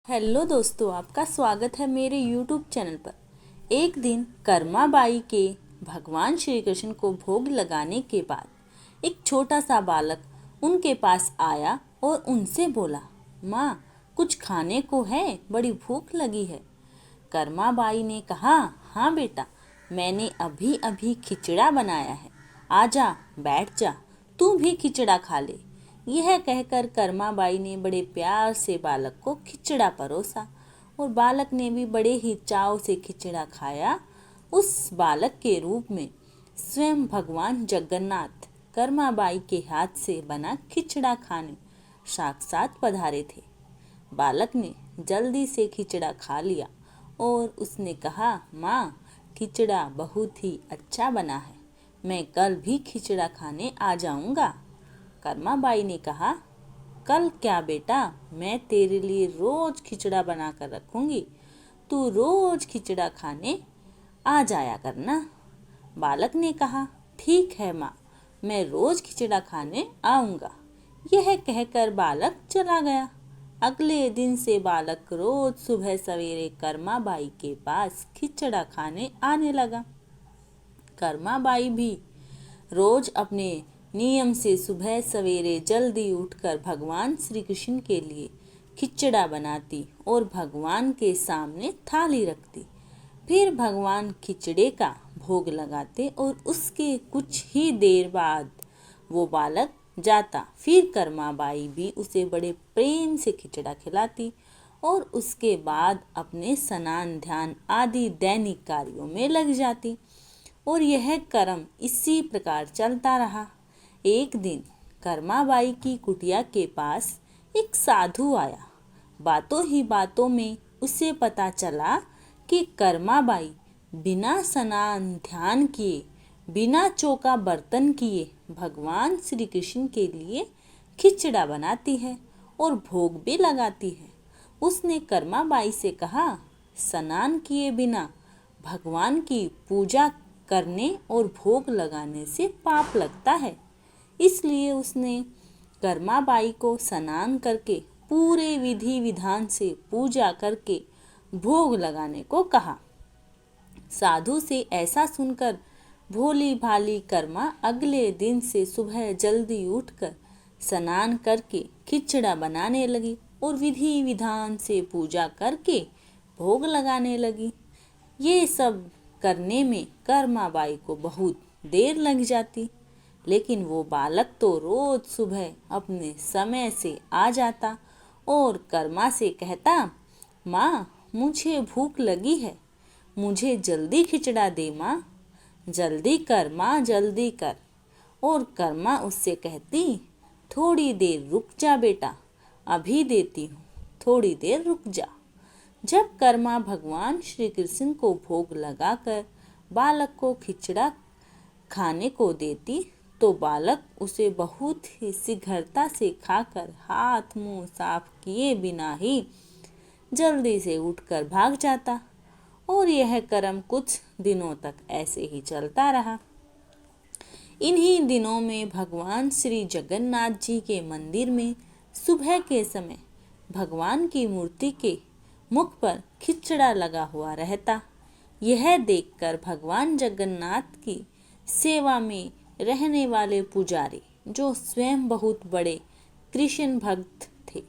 Hello दोस्तों, आपका स्वागत है मेरे यूट्यूब चैनल पर। एक दिन कर्मा बाई के भगवान श्री कृष्ण को भोग लगाने के बाद एक छोटा सा बालक उनके पास आया और उनसे बोला, माँ कुछ खाने को है, बड़ी भूख लगी है। कर्मा बाई ने कहा, हाँ बेटा, मैंने अभी अभी खिचड़ा बनाया है, आजा बैठ जा, तू भी खिचड़ा खा ले। यह कहकर कर्मा बाई ने बड़े प्यार से बालक को खिचड़ा परोसा और बालक ने भी बड़े ही चाव से खिचड़ा खाया। उस बालक के रूप में स्वयं भगवान जगन्नाथ कर्मा बाई के हाथ से बना खिचड़ा खाने साक्षात पधारे थे। बालक ने जल्दी से खिचड़ा खा लिया और उसने कहा, माँ खिचड़ा बहुत ही अच्छा बना है, मैं कल भी खिचड़ा खाने आ जाऊंगा। कर्मा बाई ने कहा, कल क्या बेटा, मैं तेरे लिए रोज खिचड़ा बना कर रखूंगी, तू रोज खिचड़ा खाने आ जाया करना। बालक ने कहा, ठीक है माँ, मैं रोज खिचड़ा खाने आऊंगा। यह कहकर बालक चला गया। अगले दिन से बालक रोज सुबह सवेरे कर्मा बाई के पास खिचड़ा खाने आने लगा। कर्मा बाई भी रोज अपने नियम से सुबह सवेरे जल्दी उठकर भगवान श्री कृष्ण के लिए खिचड़ा बनाती और भगवान के सामने थाली रखती। फिर भगवान खिचड़े का भोग लगाते और उसके कुछ ही देर बाद वो बालक जाता। फिर कर्मा बाई भी उसे बड़े प्रेम से खिचड़ा खिलाती और उसके बाद अपने स्नान ध्यान आदि दैनिक कार्यों में लग जाती और यह कर्म इसी प्रकार चलता रहा। एक दिन कर्मा बाई की कुटिया के पास एक साधु आया। बातों ही बातों में उसे पता चला कि कर्मा बाई बिना स्नान ध्यान किए, बिना चौका बर्तन किए भगवान श्री कृष्ण के लिए खिचड़ा बनाती है और भोग भी लगाती है। उसने कर्मा बाई से कहा, स्नान किए बिना भगवान की पूजा करने और भोग लगाने से पाप लगता है। इसलिए उसने कर्मा बाई को स्नान करके पूरे विधि विधान से पूजा करके भोग लगाने को कहा। साधु से ऐसा सुनकर भोली भाली कर्मा अगले दिन से सुबह जल्दी उठकर स्नान करके खिचड़ा बनाने लगी और विधि विधान से पूजा करके भोग लगाने लगी। ये सब करने में कर्मा बाई को बहुत देर लग जाती, लेकिन वो बालक तो रोज सुबह अपने समय से आ जाता और कर्मा से कहता, माँ मुझे भूख लगी है, मुझे जल्दी खिचड़ा दे माँ, जल्दी कर माँ, जल्दी कर। और कर्मा उससे कहती, थोड़ी देर रुक जा बेटा, अभी देती हूँ, थोड़ी देर रुक जा। जब कर्मा भगवान श्री कृष्ण को भोग लगाकर बालक को खिचड़ा खाने को देती तो बालक उसे बहुत ही शीघ्रता से खाकर हाथ मुंह साफ किए बिना ही जल्दी से उठकर भाग जाता और यह कर्म कुछ दिनों तक ऐसे ही चलता रहा। इन्हीं दिनों में भगवान श्री जगन्नाथ जी के मंदिर में सुबह के समय भगवान की मूर्ति के मुख पर खिचड़ा लगा हुआ रहता। यह देखकर भगवान जगन्नाथ की सेवा में रहने वाले पुजारी, जो स्वयं बहुत बड़े कृष्ण भक्त थे,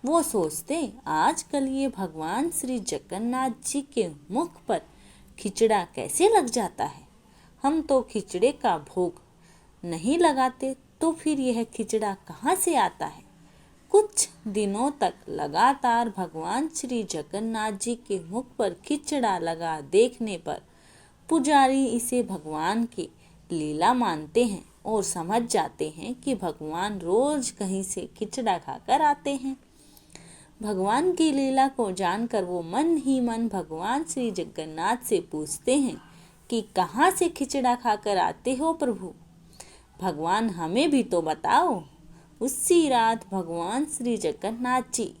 वो सोचते, आजकल ये भगवान श्री जगन्नाथ जी के मुख पर खिचड़ा कैसे लग जाता है। हम तो खिचड़े का भोग नहीं लगाते, तो फिर यह खिचड़ा कहाँ से आता है। कुछ दिनों तक लगातार भगवान श्री जगन्नाथ जी के मुख पर खिचड़ा लगा देखने पर पुजारी इसे भगवान की लीला मानते हैं और समझ जाते हैं कि भगवान रोज कहीं से खिचड़ा खाकर आते हैं। भगवान की लीला को जानकर वो मन ही मन भगवान श्री जगन्नाथ से पूछते हैं कि कहाँ से खिचड़ा खाकर आते हो प्रभु, भगवान हमें भी तो बताओ। उसी रात भगवान श्री जगन्नाथ जी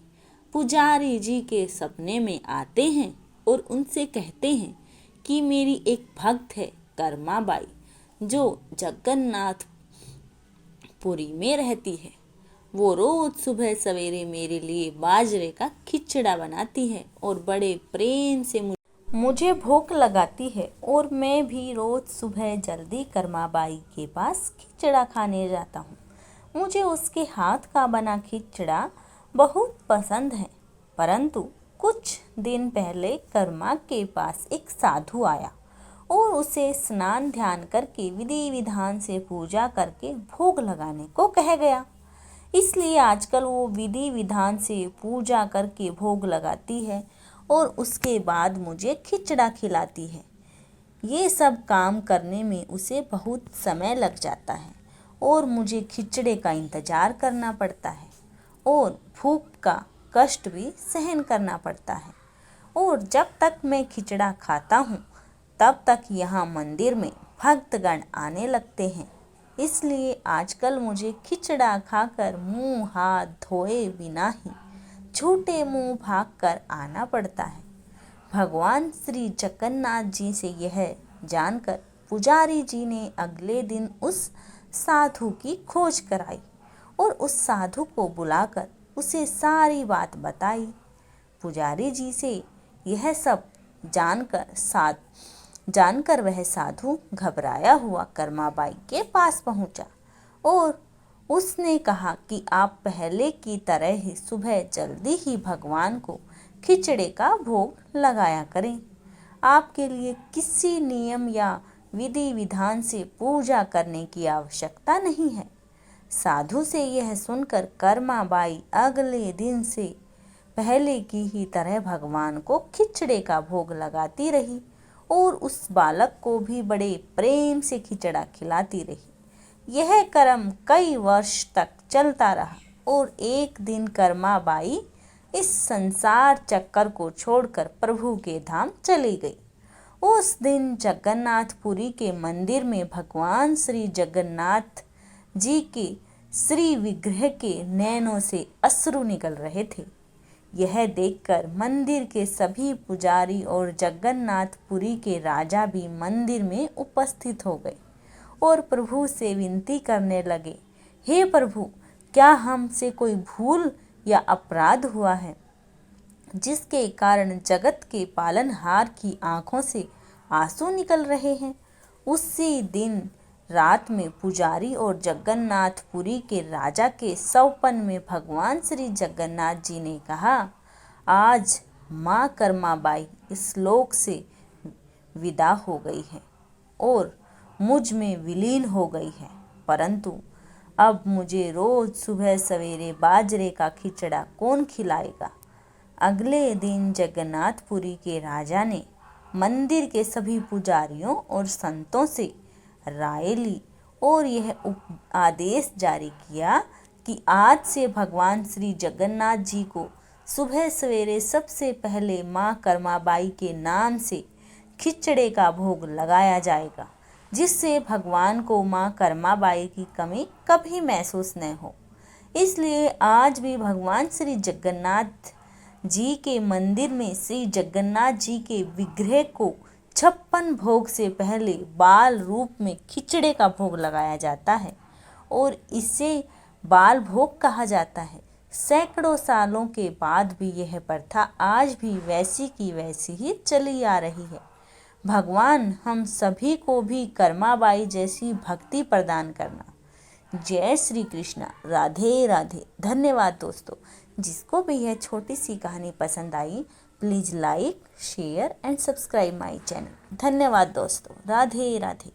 पुजारी जी के सपने में आते हैं और उनसे कहते हैं कि मेरी एक भक्त है कर्मा बाई, जो जगन्नाथ पुरी में रहती है, वो रोज सुबह सवेरे मेरे लिए बाजरे का खिचड़ा बनाती है और बड़े प्रेम से मुझे भूख लगाती है और मैं भी रोज सुबह जल्दी कर्मा बाई के पास खिचड़ा खाने जाता हूँ। मुझे उसके हाथ का बना खिचड़ा बहुत पसंद है। परंतु कुछ दिन पहले कर्मा के पास एक साधु आया और उसे स्नान ध्यान करके विधि विधान से पूजा करके भोग लगाने को कह गया। इसलिए आजकल वो विधि विधान से पूजा करके भोग लगाती है और उसके बाद मुझे खिचड़ा खिलाती है। ये सब काम करने में उसे बहुत समय लग जाता है और मुझे खिचड़े का इंतज़ार करना पड़ता है और भूख का कष्ट भी सहन करना पड़ता है। और जब तक मैं खिचड़ा खाता हूँ तब तक यहाँ मंदिर में भक्तगण आने लगते हैं। इसलिए आजकल मुझे खिचड़ा खाकर मुंह हाथ धोए बिना ही झूठे मुंह भागकर आना पड़ता है। भगवान श्री जगन्नाथ जी से यह जानकर पुजारी जी ने अगले दिन उस साधु की खोज कराई और उस साधु को बुलाकर उसे सारी बात बताई। पुजारी जी से यह सब जानकर वह साधु घबराया हुआ कर्माबाई के पास पहुंचा और उसने कहा कि आप पहले की तरह ही सुबह जल्दी ही भगवान को खिचड़े का भोग लगाया करें। आपके लिए किसी नियम या विधि विधान से पूजा करने की आवश्यकता नहीं है। साधु से यह सुनकर कर्माबाई अगले दिन से पहले की ही तरह भगवान को खिचड़े का भोग लगाती रही और उस बालक को भी बड़े प्रेम से खिचड़ा खिलाती रही। यह कर्म कई वर्ष तक चलता रहा और एक दिन कर्माबाई इस संसार चक्कर को छोड़कर प्रभु के धाम चली गई। उस दिन जगन्नाथपुरी के मंदिर में भगवान श्री जगन्नाथ जी के श्री विग्रह के नैनों से अश्रु निकल रहे थे। यह देखकर मंदिर के सभी पुजारी और जगन्नाथपुरी के राजा भी मंदिर में उपस्थित हो गए और प्रभु से विनती करने लगे, हे प्रभु, क्या हमसे कोई भूल या अपराध हुआ है जिसके कारण जगत के पालनहार की आंखों से आंसू निकल रहे हैं। उसी दिन रात में पुजारी और जगन्नाथपुरी के राजा के सौपन में भगवान श्री जगन्नाथ जी ने कहा, आज माँ कर्माबाई इस लोक से विदा हो गई है और मुझ में विलीन हो गई है, परंतु अब मुझे रोज सुबह सवेरे बाजरे का खिचड़ा कौन खिलाएगा। अगले दिन जगन्नाथपुरी के राजा ने मंदिर के सभी पुजारियों और संतों से राय ली और यह आदेश जारी किया कि आज से भगवान श्री जगन्नाथ जी को सुबह सवेरे सबसे पहले माँ कर्माबाई के नाम से खिचड़े का भोग लगाया जाएगा, जिससे भगवान को माँ कर्माबाई की कमी कभी महसूस न हो। इसलिए आज भी भगवान श्री जगन्नाथ जी के मंदिर में श्री जगन्नाथ जी के विग्रह को 56 भोग से पहले बाल रूप में खिचड़े का भोग लगाया जाता है और इसे बाल भोग कहा जाता है। सैकड़ों सालों के बाद भी यह प्रथा आज भी वैसी की वैसी ही चली आ रही है। भगवान हम सभी को भी कर्माबाई जैसी भक्ति प्रदान करना। जय श्री कृष्णा। राधे राधे। धन्यवाद दोस्तों। जिसको भी यह छोटी सी कहानी पसंद आई, please like, share and subscribe my channel. धन्यवाद दोस्तों। राधे राधे।